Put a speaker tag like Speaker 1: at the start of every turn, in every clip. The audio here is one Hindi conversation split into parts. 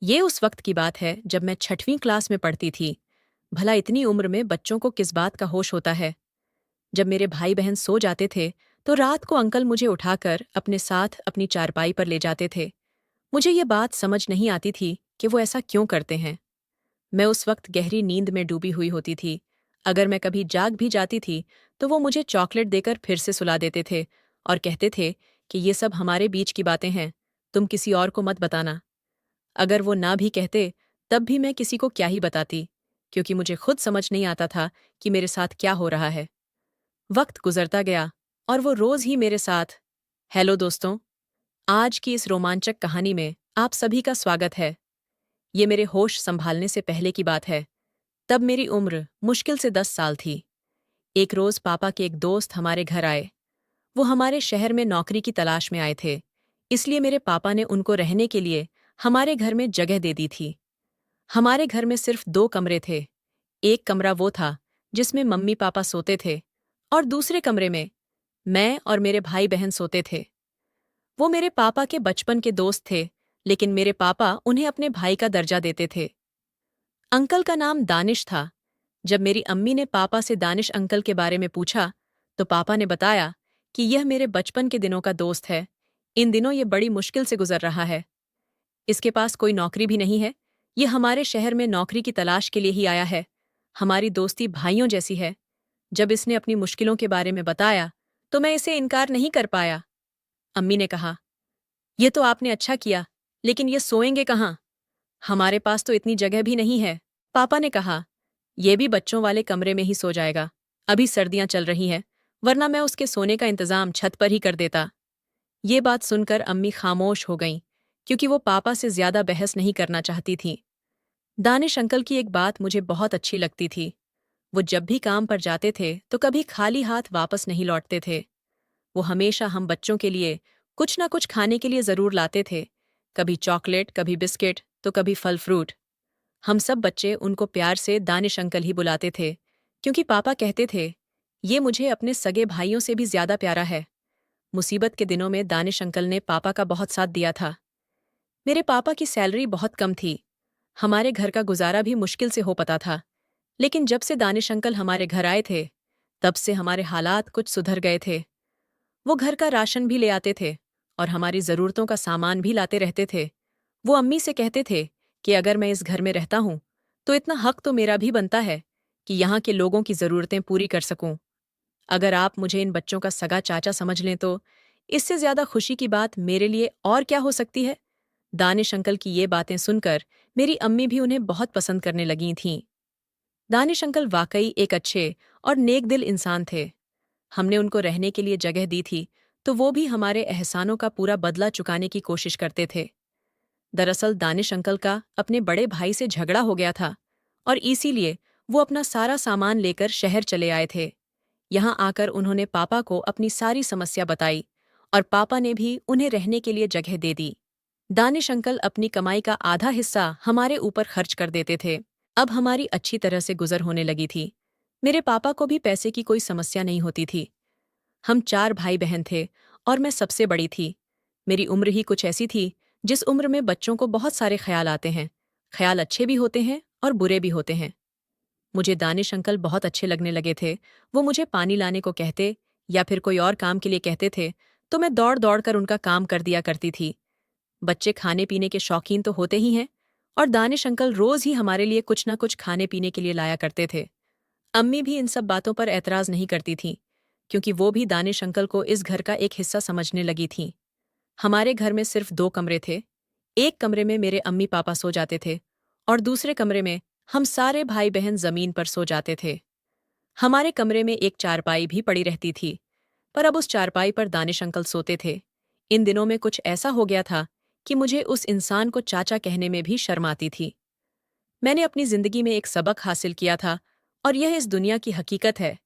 Speaker 1: ये उस वक्त की बात है जब मैं 6वीं क्लास में पढ़ती थी। भला इतनी उम्र में बच्चों को किस बात का होश होता है। जब मेरे भाई बहन सो जाते थे तो रात को अंकल मुझे उठाकर अपने साथ अपनी चारपाई पर ले जाते थे। मुझे ये बात समझ नहीं आती थी कि वो ऐसा क्यों करते हैं। मैं उस वक्त गहरी नींद में डूबी हुई होती थी। अगर मैं कभी जाग भी जाती थी तो वो मुझे चॉकलेट देकर फिर से सुला देते थे और कहते थे कि ये सब हमारे बीच की बातें हैं, तुम किसी और को मत बताना। अगर वो ना भी कहते तब भी मैं किसी को क्या ही बताती, क्योंकि मुझे खुद समझ नहीं आता था कि मेरे साथ क्या हो रहा है। वक्त गुजरता गया और वो रोज ही मेरे साथ। हेलो दोस्तों, आज की इस रोमांचक कहानी में आप सभी का स्वागत है। ये मेरे होश संभालने से पहले की बात है। तब मेरी उम्र मुश्किल से 10 साल थी। एक रोज पापा के एक दोस्त हमारे घर आए। वो हमारे शहर में नौकरी की तलाश में आए थे, इसलिए मेरे पापा ने उनको रहने के लिए हमारे घर में जगह दे दी थी। हमारे घर में सिर्फ 2 कमरे थे। एक कमरा वो था जिसमें मम्मी पापा सोते थे और दूसरे कमरे में मैं और मेरे भाई बहन सोते थे। वो मेरे पापा के बचपन के दोस्त थे, लेकिन मेरे पापा उन्हें अपने भाई का दर्जा देते थे। अंकल का नाम दानिश था। जब मेरी अम्मी ने पापा से दानिश अंकल के बारे में पूछा तो पापा ने बताया कि यह मेरे बचपन के दिनों का दोस्त है। इन दिनों ये बड़ी मुश्किल से गुजर रहा है। इसके पास कोई नौकरी भी नहीं है। ये हमारे शहर में नौकरी की तलाश के लिए ही आया है। हमारी दोस्ती भाइयों जैसी है। जब इसने अपनी मुश्किलों के बारे में बताया तो मैं इसे इनकार नहीं कर पाया। अम्मी ने कहा, ये तो आपने अच्छा किया, लेकिन ये सोएंगे कहाँ? हमारे पास तो इतनी जगह भी नहीं है। पापा ने कहा, ये भी बच्चों वाले कमरे में ही सो जाएगा। अभी सर्दियां चल रही हैं, वरना मैं उसके सोने का इंतजाम छत पर ही कर देता। ये बात सुनकर अम्मी खामोश हो गईं, क्योंकि वो पापा से ज्यादा बहस नहीं करना चाहती थीं। दानिश अंकल की एक बात मुझे बहुत अच्छी लगती थी। वो जब भी काम पर जाते थे तो कभी खाली हाथ वापस नहीं लौटते थे। वो हमेशा हम बच्चों के लिए कुछ ना कुछ खाने के लिए जरूर लाते थे। कभी चॉकलेट, कभी बिस्किट, तो कभी फल फ्रूट। हम सब बच्चे उनको प्यार से दानिश अंकल ही बुलाते थे, क्योंकि पापा कहते थे, ये मुझे अपने सगे भाइयों से भी ज्यादा प्यारा है। मुसीबत के दिनों में दानिश अंकल ने पापा का बहुत साथ दिया था। मेरे पापा की सैलरी बहुत कम थी। हमारे घर का गुजारा भी मुश्किल से हो पाता था। लेकिन जब से दानिश अंकल हमारे घर आए थे, तब से हमारे हालात कुछ सुधर गए थे। वो घर का राशन भी ले आते थे और हमारी ज़रूरतों का सामान भी लाते रहते थे। वो अम्मी से कहते थे कि अगर मैं इस घर में रहता हूँ तो इतना हक तो मेरा भी बनता है कि यहाँ के लोगों की ज़रूरतें पूरी कर सकूं। अगर आप मुझे इन बच्चों का सगा चाचा समझ लें तो इससे ज्यादा खुशी की बात मेरे लिए और क्या हो सकती है। दानिश अंकल की ये बातें सुनकर मेरी अम्मी भी उन्हें बहुत पसंद करने लगी थीं। दानिश अंकल वाकई एक अच्छे और नेक दिल इंसान थे। हमने उनको रहने के लिए जगह दी थी तो वो भी हमारे एहसानों का पूरा बदला चुकाने की कोशिश करते थे। दरअसल दानिश अंकल का अपने बड़े भाई से झगड़ा हो गया था और इसीलिए वो अपना सारा सामान लेकर शहर चले आए थे। यहाँ आकर उन्होंने पापा को अपनी सारी समस्या बताई और पापा ने भी उन्हें रहने के लिए जगह दे दी। दानिश अंकल अपनी कमाई का आधा हिस्सा हमारे ऊपर खर्च कर देते थे। अब हमारी अच्छी तरह से गुजर होने लगी थी। मेरे पापा को भी पैसे की कोई समस्या नहीं होती थी। हम 4 भाई बहन थे और मैं सबसे बड़ी थी। मेरी उम्र ही कुछ ऐसी थी जिस उम्र में बच्चों को बहुत सारे ख्याल आते हैं। ख्याल अच्छे भी होते हैं और बुरे भी होते हैं। मुझे दानिश अंकल बहुत अच्छे लगने लगे थे। वो मुझे पानी लाने को कहते या फिर कोई और काम के लिए कहते थे तो मैं दौड़ दौड़ कर उनका काम कर दिया करती थी। बच्चे खाने पीने के शौकीन तो होते ही हैं, और दानिश अंकल रोज ही हमारे लिए कुछ ना कुछ खाने पीने के लिए लाया करते थे। अम्मी भी इन सब बातों पर ऐतराज नहीं करती थीं, क्योंकि वो भी दानिश अंकल को इस घर का एक हिस्सा समझने लगी थीं। हमारे घर में सिर्फ 2 कमरे थे। एक कमरे में मेरे अम्मी पापा सो जाते थे और दूसरे कमरे में हम सारे भाई बहन जमीन पर सो जाते थे। हमारे कमरे में एक चारपाई भी पड़ी रहती थी, पर अब उस चारपाई पर दानिश अंकल सोते थे। इन दिनों में कुछ ऐसा हो गया था कि मुझे उस इंसान को चाचा कहने में भी शर्म आती थी। मैंने अपनी जिंदगी में एक सबक हासिल किया था, और यह इस दुनिया की हकीकत है।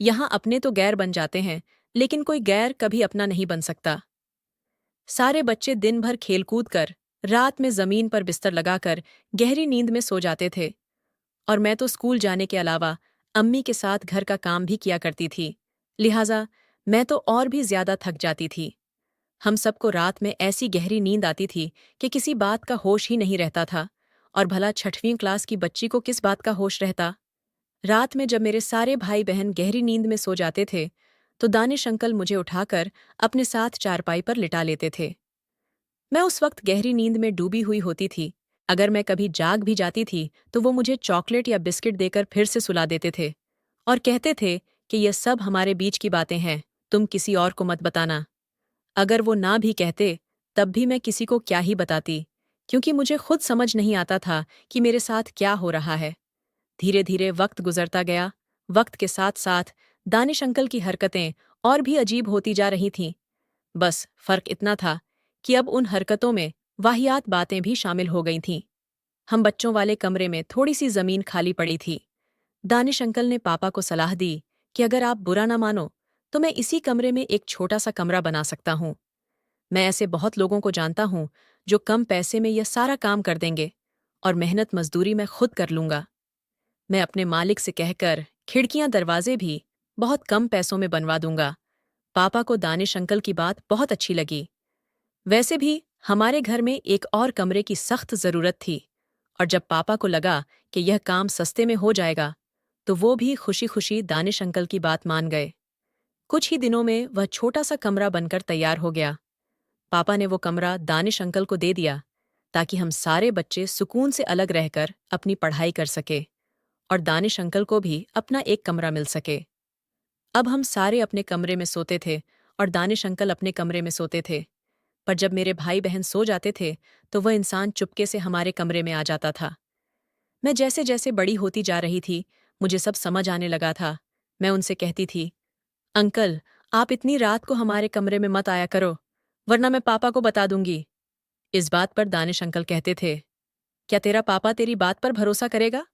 Speaker 1: यहाँ अपने तो गैर बन जाते हैं, लेकिन कोई गैर कभी अपना नहीं बन सकता। सारे बच्चे दिन भर खेलकूद कर, रात में जमीन पर बिस्तर लगाकर गहरी नींद में सो जाते थे, और मैं तो स्कूल जाने के अलावा अम्मी के साथ घर का काम भी किया करती थी। लिहाजा मैं तो और भी ज्यादा थक जाती थी। हम सबको रात में ऐसी गहरी नींद आती थी कि किसी बात का होश ही नहीं रहता था। और भला 6वीं क्लास की बच्ची को किस बात का होश रहता। रात में जब मेरे सारे भाई बहन गहरी नींद में सो जाते थे, तो दानिश अंकल मुझे उठाकर अपने साथ चारपाई पर लिटा लेते थे। मैं उस वक्त गहरी नींद में डूबी हुई होती थी। अगर मैं कभी जाग भी जाती थी तो वो मुझे चॉकलेट या बिस्किट देकर फिर से सुला देते थे और कहते थे कि ये सब हमारे बीच की बातें हैं, तुम किसी और को मत बताना। अगर वो ना भी कहते, तब भी मैं किसी को क्या ही बताती, क्योंकि मुझे खुद समझ नहीं आता था कि मेरे साथ क्या हो रहा है। धीरे धीरे वक्त गुजरता गया। वक्त के साथ साथ दानिश अंकल की हरकतें और भी अजीब होती जा रही थीं। बस फर्क इतना था कि अब उन हरकतों में वाहियात बातें भी शामिल हो गई थीं। हम बच्चों वाले कमरे में थोड़ी सी जमीन खाली पड़ी थी। दानिश अंकल ने पापा को सलाह दी कि अगर आप बुरा ना मानो तो मैं इसी कमरे में एक छोटा सा कमरा बना सकता हूँ। मैं ऐसे बहुत लोगों को जानता हूँ जो कम पैसे में यह सारा काम कर देंगे और मेहनत मजदूरी मैं खुद कर लूंगा। मैं अपने मालिक से कहकर खिड़कियां दरवाजे भी बहुत कम पैसों में बनवा दूंगा। पापा को दानिश अंकल की बात बहुत अच्छी लगी। वैसे भी हमारे घर में एक और कमरे की सख्त जरूरत थी, और जब पापा को लगा कि यह काम सस्ते में हो जाएगा, तो वो भी खुशी खुशी दानिश अंकल की बात मान गए। कुछ ही दिनों में वह छोटा सा कमरा बनकर तैयार हो गया। पापा ने वो कमरा दानिश अंकल को दे दिया ताकि हम सारे बच्चे सुकून से अलग रहकर अपनी पढ़ाई कर सके और दानिश अंकल को भी अपना एक कमरा मिल सके। अब हम सारे अपने कमरे में सोते थे और दानिश अंकल अपने कमरे में सोते थे। पर जब मेरे भाई बहन सो जाते थे तो वह इंसान चुपके से हमारे कमरे में आ जाता था। मैं जैसे जैसे बड़ी होती जा रही थी, मुझे सब समझ आने लगा था। मैं उनसे कहती थी, अंकल, आप इतनी रात को हमारे कमरे में मत आया करो, वरना मैं पापा को बता दूंगी। इस बात पर दानिश अंकल कहते थे, क्या तेरा पापा तेरी बात पर भरोसा करेगा?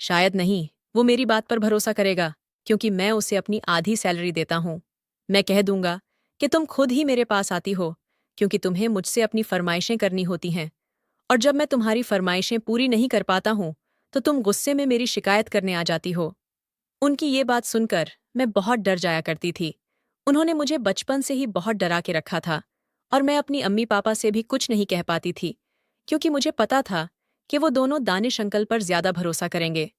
Speaker 1: शायद नहीं, वो मेरी बात पर भरोसा करेगा, क्योंकि मैं उसे अपनी आधी सैलरी देता हूँ। मैं कह दूंगा कि तुम खुद ही मेरे पास आती हो, क्योंकि तुम्हें मुझसे अपनी फरमाइशें करनी होती हैं, और जब मैं तुम्हारी फरमाइशें पूरी नहीं कर पाता हूँ, तो तुम गुस्से में मेरी शिकायत करने आ जाती हो। उनकी ये बात सुनकर मैं बहुत डर जाया करती थी। उन्होंने मुझे बचपन से ही बहुत डरा के रखा था, और मैं अपनी अम्मी पापा से भी कुछ नहीं कह पाती थी, क्योंकि मुझे पता था कि वो दोनों दानिश अंकल पर ज्यादा भरोसा करेंगे।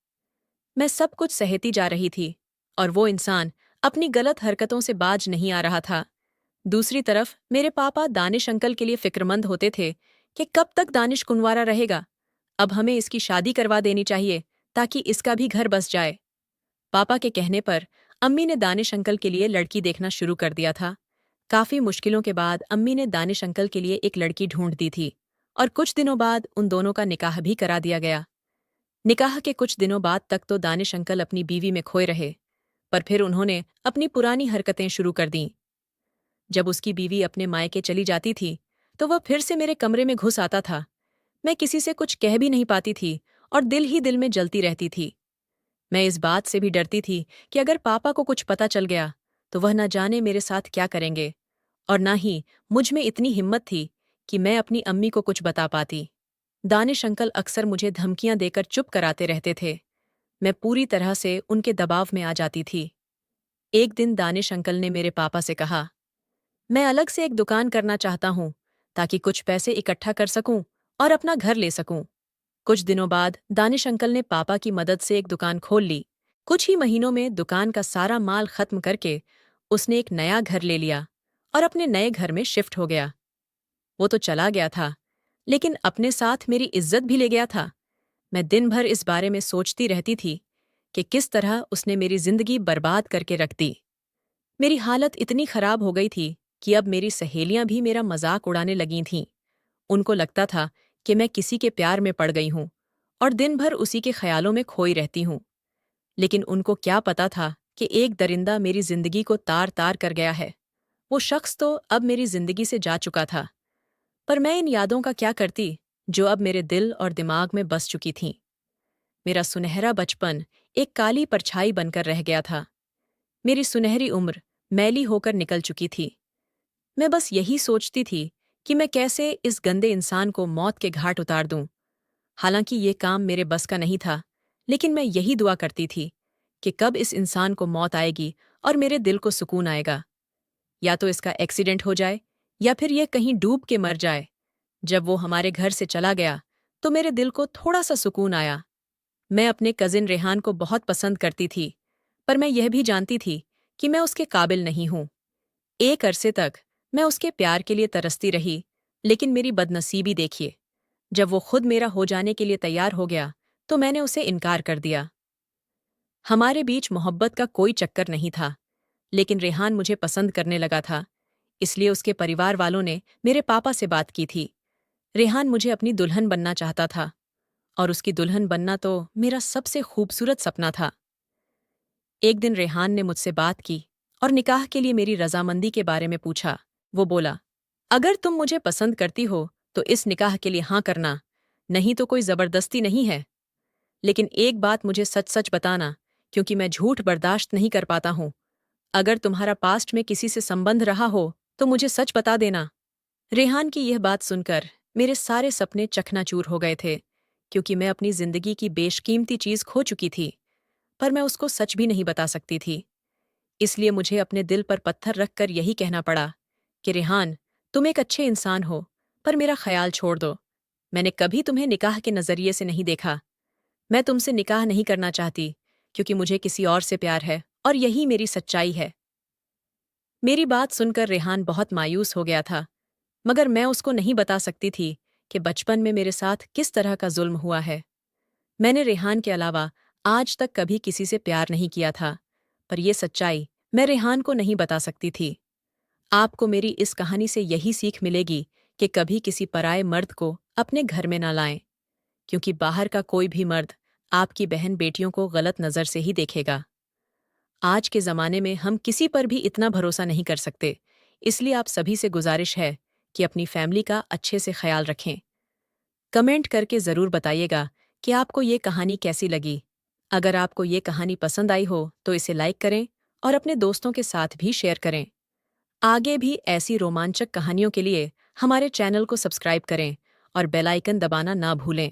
Speaker 1: मैं सब कुछ सहती जा रही थी, और वो इंसान अपनी गलत हरकतों से बाज नहीं आ रहा था। दूसरी तरफ मेरे पापा दानिश अंकल के लिए फिक्रमंद होते थे कि कब तक दानिश कुंवारा रहेगा। अब हमें इसकी शादी करवा देनी चाहिए ताकि इसका भी घर बस जाए। पापा के कहने पर अम्मी ने दानिश अंकल के लिए लड़की देखना शुरू कर दिया था। काफी मुश्किलों के बाद अम्मी ने दानिश अंकल के लिए एक लड़की ढूंढ दी थी, और कुछ दिनों बाद उन दोनों का निकाह भी करा दिया गया। निकाह के कुछ दिनों बाद तक तो दानिश अंकल अपनी बीवी में खोए रहे, पर फिर उन्होंने अपनी पुरानी हरकतें शुरू कर दीं। जब उसकी बीवी अपने मायके चली जाती थी, तो वह फिर से मेरे कमरे में घुस आता था। मैं किसी से कुछ कह भी नहीं पाती थी और दिल ही दिल में जलती रहती थी। मैं इस बात से भी डरती थी कि अगर पापा को कुछ पता चल गया, तो वह न जाने मेरे साथ क्या करेंगे, और न ही मुझ में इतनी हिम्मत थी कि मैं अपनी अम्मी को कुछ बता पाती। दानिश अंकल अक्सर मुझे धमकियां देकर चुप कराते रहते थे। मैं पूरी तरह से उनके दबाव में आ जाती थी। एक दिन दानिश अंकल ने मेरे पापा से कहा, मैं अलग से एक दुकान करना चाहता हूँ ताकि कुछ पैसे इकट्ठा कर सकूं और अपना घर ले सकूं। कुछ दिनों बाद दानिश अंकल ने पापा की मदद से एक दुकान खोल ली। कुछ ही महीनों में दुकान का सारा माल खत्म करके उसने एक नया घर ले लिया और अपने नए घर में शिफ्ट हो गया। वो तो चला गया था, लेकिन अपने साथ मेरी इज्जत भी ले गया था। मैं दिन भर इस बारे में सोचती रहती थी कि किस तरह उसने मेरी जिंदगी बर्बाद करके रख दी। मेरी हालत इतनी खराब हो गई थी कि अब मेरी सहेलियां भी मेरा मजाक उड़ाने लगी थीं। उनको लगता था कि मैं किसी के प्यार में पड़ गई हूं और दिन भर उसी के ख्यालों में खोई रहती हूं। लेकिन उनको क्या पता था कि एक दरिंदा मेरी जिंदगी को तार तार कर गया है। वो शख्स तो अब मेरी जिंदगी से जा चुका था, पर मैं इन यादों का क्या करती जो अब मेरे दिल और दिमाग में बस चुकी थीं। मेरा सुनहरा बचपन एक काली परछाई बनकर रह गया था। मेरी सुनहरी उम्र मैली होकर निकल चुकी थी। मैं बस यही सोचती थी कि मैं कैसे इस गंदे इंसान को मौत के घाट उतार दूं। हालांकि ये काम मेरे बस का नहीं था, लेकिन मैं यही दुआ करती थी कि कब इस इंसान को मौत आएगी और मेरे दिल को सुकून आएगा। या तो इसका एक्सीडेंट हो जाए, या फिर यह कहीं डूब के मर जाए। जब वो हमारे घर से चला गया तो मेरे दिल को थोड़ा सा सुकून आया। मैं अपने कजिन रेहान को बहुत पसंद करती थी, पर मैं यह भी जानती थी कि मैं उसके काबिल नहीं हूं। एक अरसे तक मैं उसके प्यार के लिए तरसती रही, लेकिन मेरी बदनसीबी देखिए, जब वो खुद मेरा हो जाने के लिए तैयार हो गया तो मैंने उसे इनकार कर दिया। हमारे बीच मोहब्बत का कोई चक्कर नहीं था, लेकिन रेहान मुझे पसंद करने लगा था, इसलिए उसके परिवार वालों ने मेरे पापा से बात की थी। रेहान मुझे अपनी दुल्हन बनना चाहता था, और उसकी दुल्हन बनना तो मेरा सबसे खूबसूरत सपना था। एक दिन रेहान ने मुझसे बात की और निकाह के लिए मेरी रजामंदी के बारे में पूछा। वो बोला, अगर तुम मुझे पसंद करती हो तो इस निकाह के लिए हाँ करना, नहीं तो कोई जबरदस्ती नहीं है। लेकिन एक बात मुझे सच सच बताना, क्योंकि मैं झूठ बर्दाश्त नहीं कर पाता हूं। अगर तुम्हारा पास्ट में किसी से संबंध रहा हो तो मुझे सच बता देना। रेहान की यह बात सुनकर मेरे सारे सपने चकनाचूर हो गए थे, क्योंकि मैं अपनी जिंदगी की बेशकीमती चीज खो चुकी थी, पर मैं उसको सच भी नहीं बता सकती थी। इसलिए मुझे अपने दिल पर पत्थर रखकर यही कहना पड़ा कि रेहान, तुम एक अच्छे इंसान हो, पर मेरा ख्याल छोड़ दो। मैंने कभी तुम्हें निकाह के नजरिए से नहीं देखा। मैं तुमसे निकाह नहीं करना चाहती, क्योंकि मुझे किसी और से प्यार है, और यही मेरी सच्चाई है। मेरी बात सुनकर रेहान बहुत मायूस हो गया था, मगर मैं उसको नहीं बता सकती थी कि बचपन में मेरे साथ किस तरह का जुल्म हुआ है। मैंने रेहान के अलावा आज तक कभी किसी से प्यार नहीं किया था, पर यह सच्चाई मैं रेहान को नहीं बता सकती थी। आपको मेरी इस कहानी से यही सीख मिलेगी कि कभी किसी पराये मर्द को अपने घर में ना लाएं, क्योंकि बाहर का कोई भी मर्द आपकी बहन बेटियों को गलत नज़र से ही देखेगा। आज के ज़माने में हम किसी पर भी इतना भरोसा नहीं कर सकते, इसलिए आप सभी से गुजारिश है कि अपनी फैमिली का अच्छे से ख्याल रखें। कमेंट करके ज़रूर बताइएगा कि आपको ये कहानी कैसी लगी। अगर आपको ये कहानी पसंद आई हो तो इसे लाइक करें और अपने दोस्तों के साथ भी शेयर करें। आगे भी ऐसी रोमांचक कहानियों के लिए हमारे चैनल को सब्सक्राइब करें और बेल आइकन दबाना ना भूलें।